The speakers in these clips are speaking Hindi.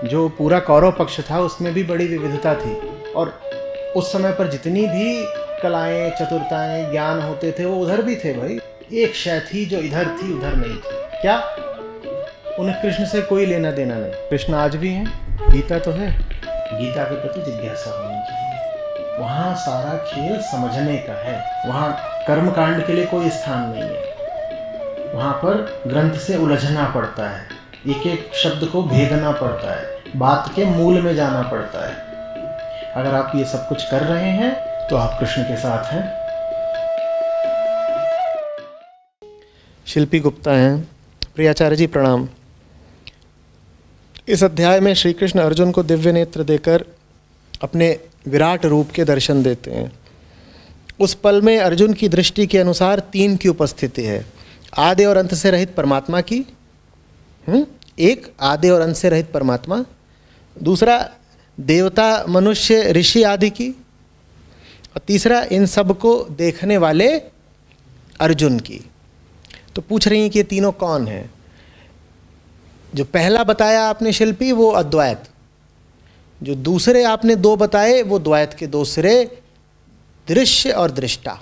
जो पूरा कौरव पक्ष था उसमें भी बड़ी विविधता थी, और उस समय पर जितनी भी कलाएं, चतुरताएं, ज्ञान होते थे वो उधर भी थे भाई। एक शय थी जो इधर थी उधर नहीं थी। क्या? उन्हें कृष्ण से कोई लेना देना नहीं। कृष्ण आज भी हैं, गीता तो है, गीता के प्रति जिज्ञासा होनी चाहिए। वहाँ सारा खेल समझने का है, वहाँ कर्मकांड के लिए कोई स्थान नहीं है। वहाँ पर ग्रंथ से उलझना पड़ता है, एक एक शब्द को भेदना पड़ता है, बात के मूल में जाना पड़ता है। अगर आप ये सब कुछ कर रहे हैं तो आप कृष्ण के साथ हैं। शिल्पी गुप्ता हैं। प्रियाचार्य जी प्रणाम। इस अध्याय में श्री कृष्ण अर्जुन को दिव्य नेत्र देकर अपने विराट रूप के दर्शन देते हैं। उस पल में अर्जुन की दृष्टि के अनुसार 3 की उपस्थिति है। आदि और अंत से रहित परमात्मा की, एक आदि और अंत से रहित परमात्मा, दूसरा देवता, मनुष्य, ऋषि आदि की, और तीसरा इन सब को देखने वाले अर्जुन की। तो पूछ रही हैं कि ये तीनों कौन हैं? जो पहला बताया आपने शिल्पी वो अद्वैत, जो दूसरे आपने 2 बताए वो द्वैत के दूसरे, दृश्य और दृष्टा।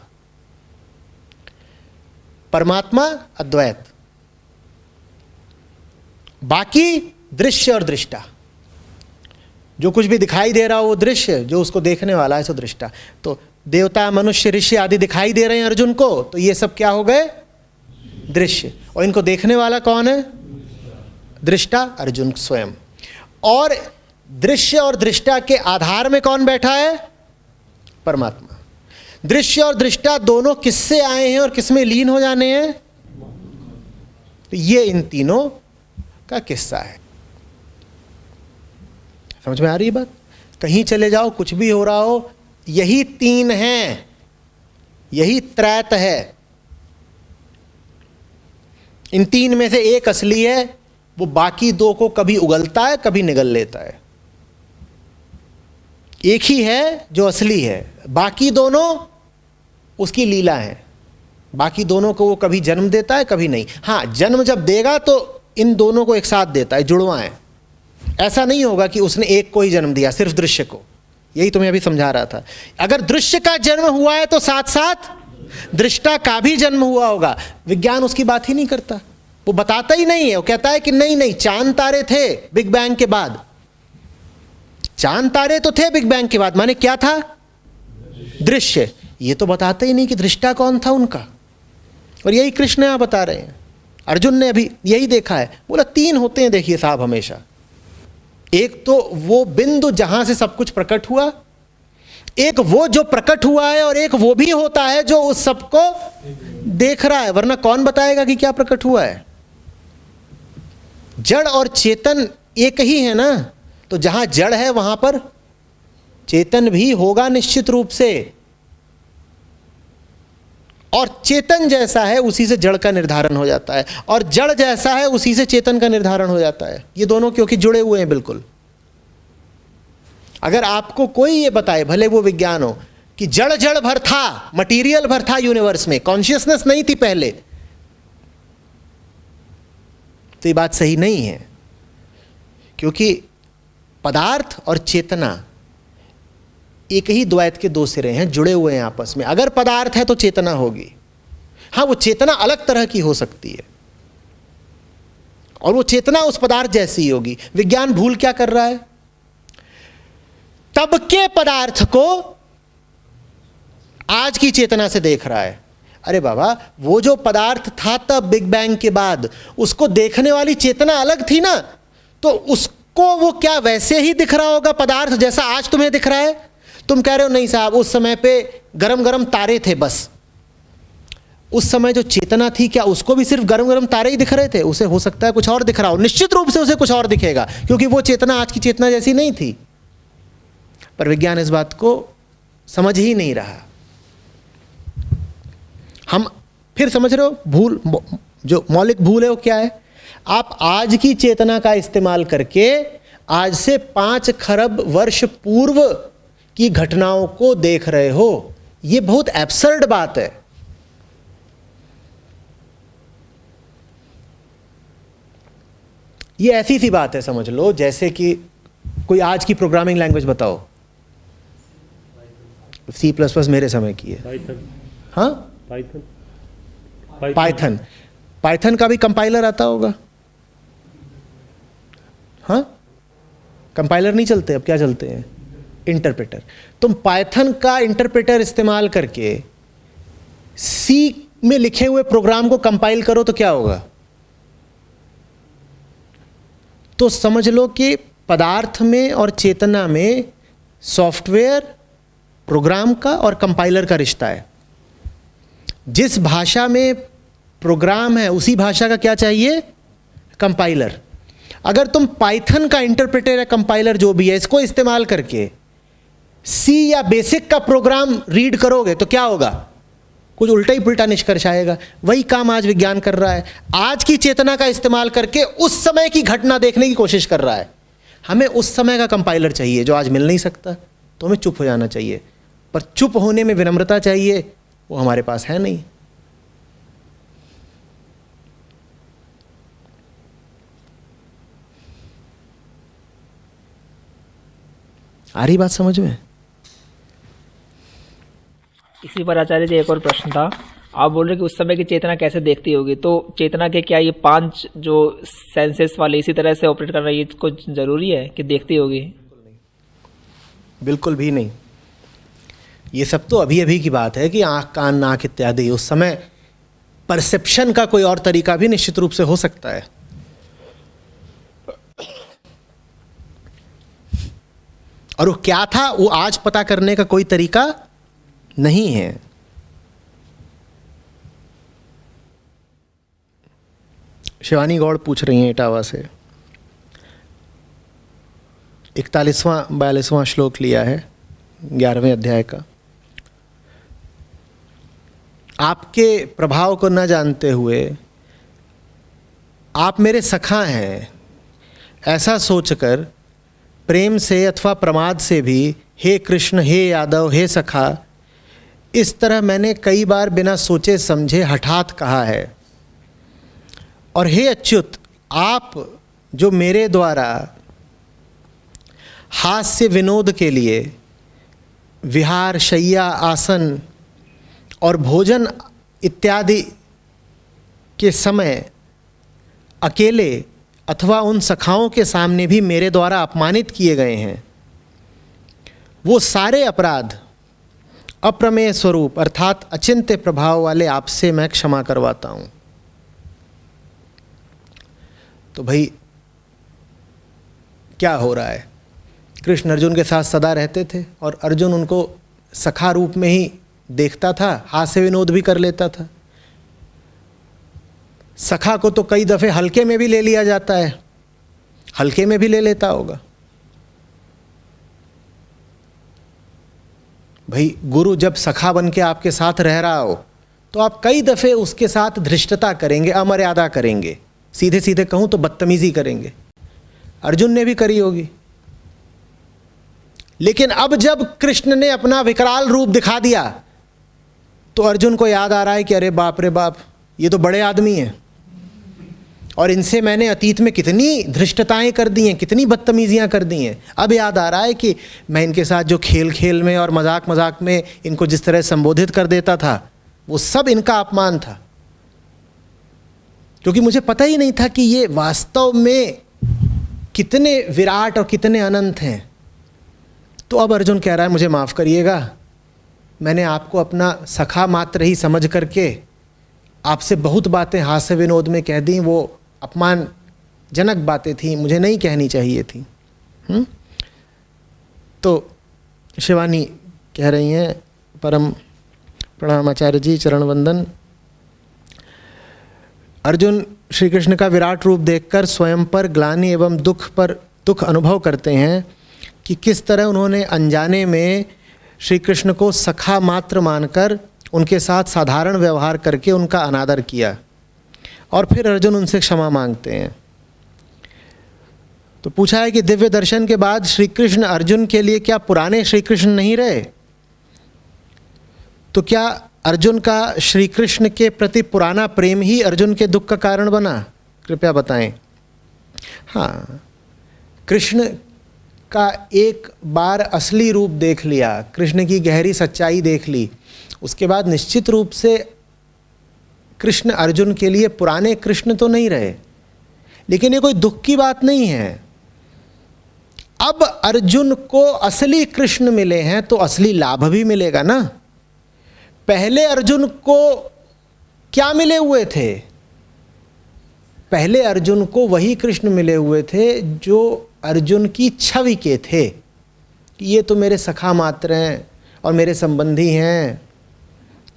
परमात्मा अद्वैत, बाकी दृश्य और दृष्टा। जो कुछ भी दिखाई दे रहा हो वो दृश्य, जो उसको देखने वाला है सो दृष्टा। तो देवता, मनुष्य, ऋषि आदि दिखाई दे रहे हैं अर्जुन को, तो ये सब क्या हो गए? दृश्य। और इनको देखने वाला कौन है? दृष्टा, अर्जुन स्वयं। और दृश्य और दृष्टा के आधार में कौन बैठा है? परमात्मा। दृश्य और दृष्टा दोनों किससे आए हैं और किसमें लीन हो जाने हैं? तो ये इन तीनों का किस्सा है। समझ में आ रही है बात? कहीं चले जाओ, कुछ भी हो रहा हो, यही 3 हैं, यही त्रैत है। इन 3 में से एक असली है, वो बाकी 2 को कभी उगलता है, कभी निगल लेता है। एक ही है जो असली है, बाकी दोनों उसकी लीला है। बाकी दोनों को वो कभी जन्म देता है, कभी नहीं। हाँ, जन्म जब देगा तो इन दोनों को एक साथ देता है, जुड़वा है। ऐसा नहीं होगा कि उसने एक को ही जन्म दिया, सिर्फ दृश्य को। यही तुम्हें अभी समझा रहा था। अगर दृश्य का जन्म हुआ है तो साथ साथ दृष्टा का भी जन्म हुआ होगा। विज्ञान उसकी बात ही नहीं करता, वो बताता ही नहीं है। वो कहता है कि नहीं नहीं, चांद तारे थे बिग बैंग के बाद। चांद तारे तो थे बिग बैंग के बाद, माने क्या था? दृश्य। ये तो बताते ही नहीं कि दृष्टा कौन था उनका। और यही कृष्ण यहां बता रहे हैं। अर्जुन ने अभी यही देखा है। बोला 3 होते हैं, देखिए साहब, हमेशा। एक तो वो बिंदु जहां से सब कुछ प्रकट हुआ, एक वो जो प्रकट हुआ है, और एक वो भी होता है जो उस सबको देख रहा है। वरना कौन बताएगा कि क्या प्रकट हुआ है? जड़ और चेतन एक ही है ना। तो जहां जड़ है वहां पर चेतन भी होगा निश्चित रूप से। और चेतन जैसा है उसी से जड़ का निर्धारण हो जाता है, और जड़ जैसा है उसी से चेतन का निर्धारण हो जाता है। ये दोनों क्योंकि जुड़े हुए हैं बिल्कुल। अगर आपको कोई ये बताए, भले वो विज्ञान हो, कि जड़ जड़ भर था, मटीरियल भर था यूनिवर्स में, कॉन्शियसनेस नहीं थी पहले, तो ये बात सही नहीं है। क्योंकि पदार्थ और चेतना एक ही द्वैत के 2 सिरे हैं, जुड़े हुए हैं आपस में। अगर पदार्थ है तो चेतना होगी। हाँ, वो चेतना अलग तरह की हो सकती है, और वो चेतना उस पदार्थ जैसी ही होगी। विज्ञान भूल क्या कर रहा है? तब के पदार्थ को आज की चेतना से देख रहा है। अरे बाबा, वो जो पदार्थ था तब बिग बैंग के बाद, उसको देखने वाली चेतना अलग थी ना। तो उसको वो क्या वैसे ही दिख रहा होगा पदार्थ जैसा आज तुम्हें दिख रहा है? तुम कह रहे हो नहीं साहब, उस समय पे गरम गरम तारे थे बस। उस समय जो चेतना थी, क्या उसको भी सिर्फ गरम गरम तारे ही दिख रहे थे? उसे हो सकता है कुछ और दिख रहा हो, निश्चित रूप से उसे कुछ और दिखेगा, क्योंकि वो चेतना आज की चेतना जैसी नहीं थी। पर विज्ञान इस बात को समझ ही नहीं रहा। हम फिर समझ रहे हो भूल, जो मौलिक भूल है वो क्या है? आप आज की चेतना का इस्तेमाल करके आज से 5 खरब वर्ष पूर्व की घटनाओं को देख रहे हो। ये बहुत एब्सर्ड बात है। ये ऐसी सी बात है, समझ लो, जैसे कि कोई आज की प्रोग्रामिंग लैंग्वेज बताओ। C++ मेरे समय की है। हाँ, पाइथन। पाइथन का भी कंपाइलर आता होगा। हाँ, कंपाइलर नहीं चलते, अब क्या चलते हैं? इंटरप्रेटर। तुम पाइथन का इंटरप्रेटर इस्तेमाल करके सी में लिखे हुए प्रोग्राम को कंपाइल करो तो क्या होगा? तो समझ लो कि पदार्थ में और चेतना में सॉफ्टवेयर, प्रोग्राम का और कंपाइलर का रिश्ता है। जिस भाषा में प्रोग्राम है उसी भाषा का क्या चाहिए? कंपाइलर। अगर तुम पाइथन का इंटरप्रेटर या कंपाइलर जो भी है इसको इस्तेमाल करके सी या बेसिक का प्रोग्राम रीड करोगे तो क्या होगा? कुछ उल्टा ही पुल्टा निष्कर्ष आएगा। वही काम आज विज्ञान कर रहा है। आज की चेतना का इस्तेमाल करके उस समय की घटना देखने की कोशिश कर रहा है। हमें उस समय का कंपाइलर चाहिए जो आज मिल नहीं सकता, तो हमें चुप हो जाना चाहिए। पर चुप होने में विनम्रता चाहिए, वो हमारे पास है नहीं। आ रही बात समझ में? इसी पर आचार्य जी एक और प्रश्न था। आप बोल रहे कि उस समय की चेतना कैसे देखती होगी, तो चेतना के क्या ये 5 जो सेंसेस वाले इसी तरह से ऑपरेट कर रही है, इसको जरूरी है कि देखती होगी? बिल्कुल भी नहीं। ये सब तो अभी अभी की बात है कि आँख, कान, नाक इत्यादि। उस समय परसेप्शन का कोई और तरीका भी निश्चित रूप से हो सकता है। और वो क्या था वो आज पता करने का कोई तरीका नहीं है। शिवानी गौड़ पूछ रही हैं इटावा से। 41वां 42वां श्लोक लिया है 11वें अध्याय का। आपके प्रभाव को न जानते हुए आप मेरे सखा हैं ऐसा सोचकर प्रेम से अथवा प्रमाद से भी हे कृष्ण, हे यादव, हे सखा, इस तरह मैंने कई बार बिना सोचे समझे हठात कहा है। और हे अच्युत, आप जो मेरे द्वारा हास्य विनोद के लिए विहार, शय्या, आसन और भोजन इत्यादि के समय अकेले अथवा उन सखाओं के सामने भी मेरे द्वारा अपमानित किए गए हैं, वो सारे अपराध अप्रमेय स्वरूप अर्थात अचिंत्य प्रभाव वाले आपसे मैं क्षमा करवाता हूँ। तो भाई क्या हो रहा है? कृष्ण अर्जुन के साथ सदा रहते थे और अर्जुन उनको सखा रूप में ही देखता था, हास्य विनोद भी कर लेता था। सखा को तो कई दफ़े हल्के में भी ले लिया जाता है, हल्के में भी ले लेता होगा। भाई गुरु जब सखा बन के आपके साथ रह रहा हो तो आप कई दफ़े उसके साथ धृष्टता करेंगे, अमर्यादा करेंगे, सीधे सीधे कहूँ तो बदतमीजी करेंगे। अर्जुन ने भी करी होगी। लेकिन अब जब कृष्ण ने अपना विकराल रूप दिखा दिया तो अर्जुन को याद आ रहा है कि अरे बाप रे बाप, ये तो बड़े आदमी हैं और इनसे मैंने अतीत में कितनी धृष्टताएं कर दी हैं, कितनी बदतमीजियां कर दी हैं। अब याद आ रहा है कि मैं इनके साथ जो खेल खेल में और मजाक मजाक में इनको जिस तरह संबोधित कर देता था वो सब इनका अपमान था, क्योंकि मुझे पता ही नहीं था कि ये वास्तव में कितने विराट और कितने अनंत हैं। तो अब अर्जुन कह रहा है मुझे माफ़ करिएगा, मैंने आपको अपना सखा मात्र ही समझ करके आपसे बहुत बातें हास्य विनोद में कह दी, वो अपमानजनक बातें थी, मुझे नहीं कहनी चाहिए थी। तो शिवानी कह रही हैं, परम प्रणाम आचार्य जी, चरण वंदन। अर्जुन श्री कृष्ण का विराट रूप देखकर स्वयं पर ग्लानि एवं दुख अनुभव करते हैं कि किस तरह उन्होंने अनजाने में श्री कृष्ण को सखा मात्र मानकर उनके साथ साधारण व्यवहार करके उनका अनादर किया, और फिर अर्जुन उनसे क्षमा मांगते हैं। तो पूछा है कि दिव्य दर्शन के बाद श्री कृष्ण अर्जुन के लिए क्या पुराने श्री कृष्ण नहीं रहे? तो क्या अर्जुन का श्री कृष्ण के प्रति पुराना प्रेम ही अर्जुन के दुख का कारण बना? कृपया बताएं। हाँ, कृष्ण का एक बार असली रूप देख लिया, कृष्ण की गहरी सच्चाई देख ली, उसके बाद निश्चित रूप से कृष्ण अर्जुन के लिए पुराने कृष्ण तो नहीं रहे, लेकिन ये कोई दुख की बात नहीं है। अब अर्जुन को असली कृष्ण मिले हैं तो असली लाभ भी मिलेगा ना। पहले अर्जुन को क्या मिले हुए थे? पहले अर्जुन को वही कृष्ण मिले हुए थे जो अर्जुन की छवि के थे कि ये तो मेरे सखा मात्र हैं और मेरे संबंधी हैं,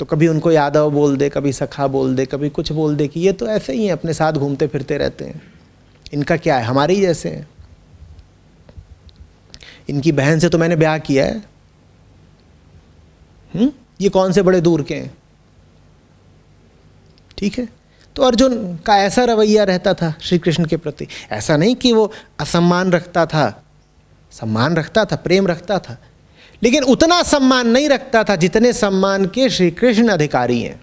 तो कभी उनको यादव बोल दे, कभी सखा बोल दे, कभी कुछ बोल दे कि ये तो ऐसे ही हैं, अपने साथ घूमते फिरते रहते हैं, इनका क्या है, हमारे ही जैसे हैं। इनकी बहन से तो मैंने ब्याह किया है, ये कौन से बड़े दूर के हैं। ठीक है, तो अर्जुन का ऐसा रवैया रहता था श्री कृष्ण के प्रति। ऐसा नहीं कि वो असम्मान रखता था, सम्मान रखता था, प्रेम रखता था, लेकिन उतना सम्मान नहीं रखता था जितने सम्मान के श्री कृष्ण अधिकारी हैं।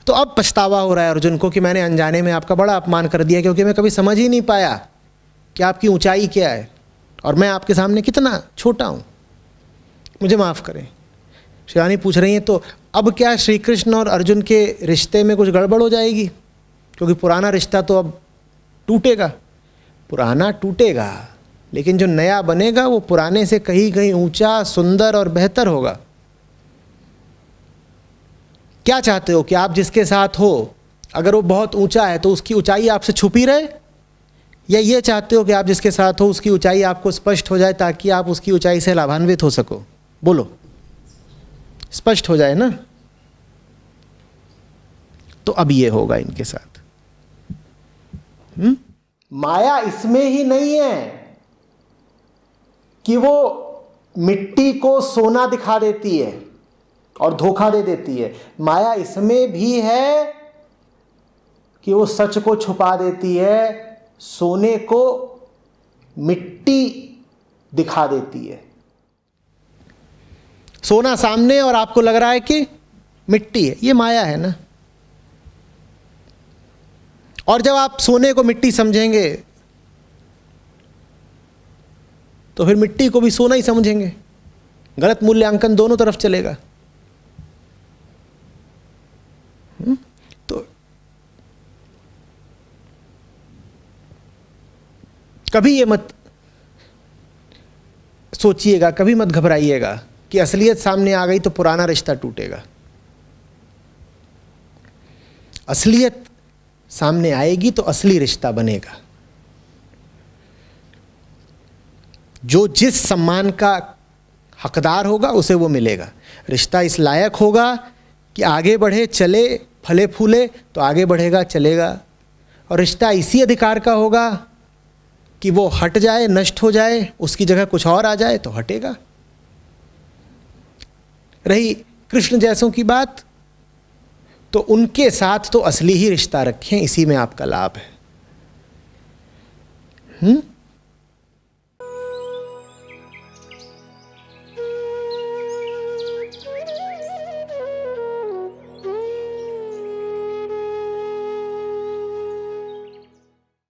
तो अब पछतावा हो रहा है अर्जुन को कि मैंने अनजाने में आपका बड़ा अपमान कर दिया, क्योंकि मैं कभी समझ ही नहीं पाया कि आपकी ऊंचाई क्या है और मैं आपके सामने कितना छोटा हूं, मुझे माफ़ करें। शिवानी पूछ रही हैं तो अब क्या श्री कृष्ण और अर्जुन के रिश्ते में कुछ गड़बड़ हो जाएगी? क्योंकि पुराना रिश्ता तो अब टूटेगा। पुराना टूटेगा, लेकिन जो नया बनेगा वो पुराने से कहीं कहीं ऊंचा, सुंदर और बेहतर होगा। क्या चाहते हो कि आप जिसके साथ हो अगर वो बहुत ऊंचा है तो उसकी ऊंचाई आपसे छुपी रहे, या ये चाहते हो कि आप जिसके साथ हो उसकी ऊंचाई आपको स्पष्ट हो जाए ताकि आप उसकी ऊंचाई से लाभान्वित हो सको? बोलो, स्पष्ट हो जाए ना। तो अब ये होगा इनके साथ। माया इसमें ही नहीं है कि वो मिट्टी को सोना दिखा देती है और धोखा दे देती है। माया इसमें भी है कि वो सच को छुपा देती है, सोने को मिट्टी दिखा देती है। सोना सामने और आपको लग रहा है कि मिट्टी है, ये माया है ना। और जब आप सोने को मिट्टी समझेंगे तो फिर मिट्टी को भी सोना ही समझेंगे। गलत मूल्यांकन दोनों तरफ चलेगा। तो कभी ये मत सोचिएगा, कभी मत घबराइएगा कि असलियत सामने आ गई तो पुराना रिश्ता टूटेगा। असलियत सामने आएगी तो असली रिश्ता बनेगा। जो जिस सम्मान का हकदार होगा उसे वो मिलेगा। रिश्ता इस लायक होगा कि आगे बढ़े, चले, फले फूले तो आगे बढ़ेगा, चलेगा। और रिश्ता इसी अधिकार का होगा कि वो हट जाए, नष्ट हो जाए, उसकी जगह कुछ और आ जाए तो हटेगा। रही कृष्ण जैसों की बात, तो उनके साथ तो असली ही रिश्ता रखें, इसी में आपका लाभ है।